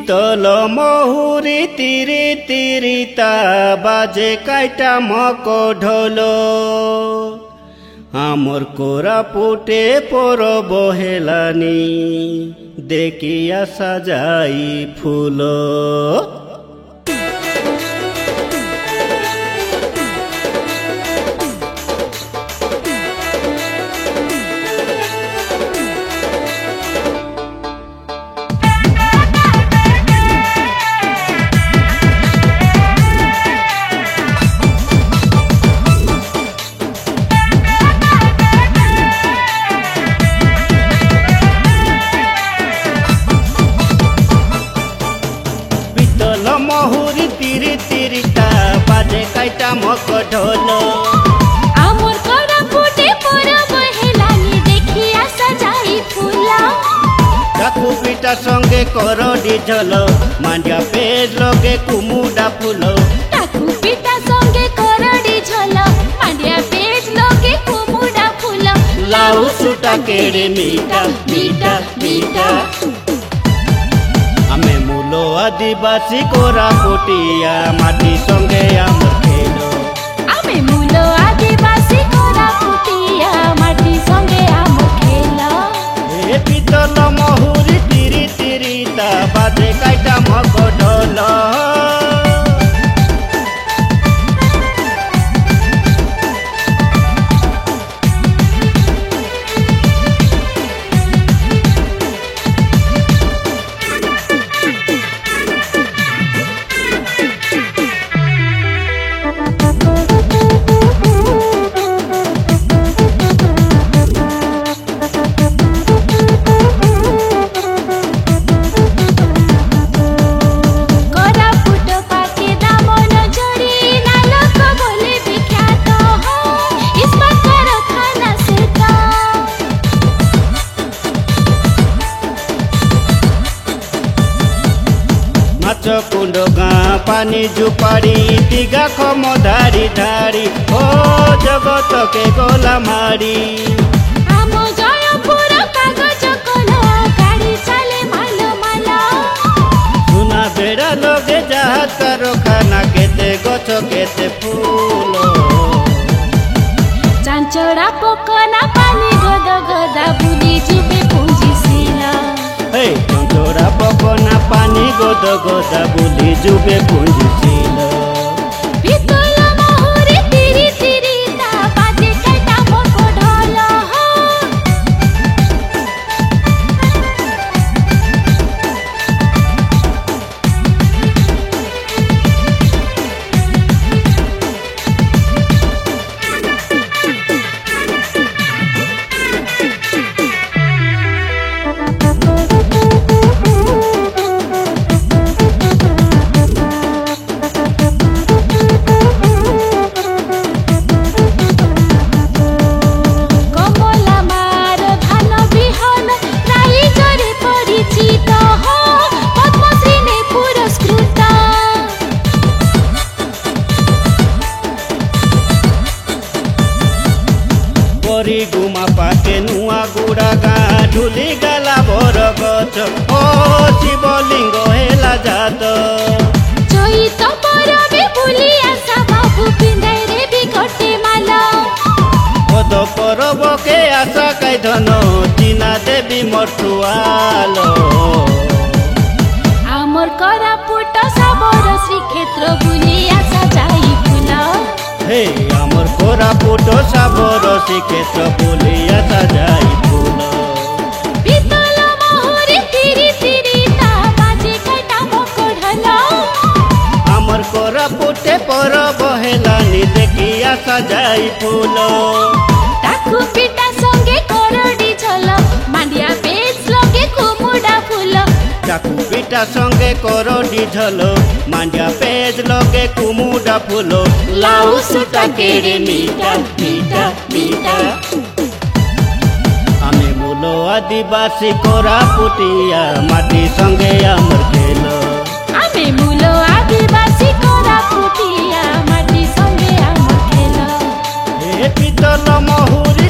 পিতল মহুরি তিরি তিরিতা বাজে কাইটা মক ঢোল আমর কোরাপুটে পরব হেলানি দেখিয়া সাজাই ফুল মহুরি তিরি তিরিতা বাজে কাইটা মক ঢোল আমর কোরাপুটে পরব হেলানি দেখিয়া সাজাই ফুল কাকু পিঠা সঙ্গে করডি ঝোল মান্ডিয়া পেজ লগে কুমুডা ফুল কাকু পিঠা সঙ্গে করডি ঝোল মান্ডিয়া পেজ লগে কুমুডা ফুল লাউ সুটা কেড়ে মিঠা মিঠা মিঠা আমি মূল আদিবাসী কোরাপুটিয়া মাটি সঙ্গে আমার খেলো আমি মূল আদিবাসী কোরাপুটিয়া মাটি সঙ্গে আমার খেলো এ পিতল মহুরি তিরি তিরিতা বাজে কাইটা মক ঢোল কুণ্ড গাঁ পানি জুপাড়ি দিঘা খম ধারি ধারি ও জগতকে গোলা মারি আম জয়পুর কাগজ কলা গাড়ি চালে মালো মালো সোনা বেড়া লগে জাহাজ কারখানা কেতে গছ কেতে ফুল চাঞ্চড়া পকনা পানি গদ গদা বুলি যুবে পুঁজিছিল চঞ্চড়া পকনা পানি গদ গদা বুলি যুবে পুঁজিছিল পিতল মহুরি তিরি তিরিতা বাজে কাইটা মক ঢোল গুমা পাকে নুয়া গুড়া গাঁ ঢুলি গালা বর গছ ও শিবলিঙ্গ হেলা জাত চৈত পরবে বুলি আসা বাবু পিন্দাই রে বিকটে মালা পদ পরবকে আশা কাই ধন চীনা দেবী মর্তুয়াল আমর কোরাপুট সাবর শ্রীক্ষেত্র বুলি আসা যাই ফুল হে আমার কোরাপুট সাবর শ্রীক্ষেত্র বুলি আসা যাই ফুল পিতল মহুরি তিরি তিরিতা বাজে কাইটা মক ঢোল আমার কোরাপুটে পরব হেলানি দেখি আসা যাই ফুল কাকু পিঠা সঙ্গে করডি ঝোল মান্ডিয়া পেজ লগে কুমুডা ফুল কাকু পিঠা পিঠা সঙ্গে করডি ঝোলো মাঞ্জা পেজ লগে কুমুডা ফুলো লাউ সুটা কেড়ে মিঠা মিঠা মিঠা আমি মূল আদিবাসী কোরাপুটিয়া মাটি সঙ্গে আমার খেলো আমি মূল আদিবাসী কোরাপুটিয়া মাটি সঙ্গে আমার খেলো এ পিতল মহুরি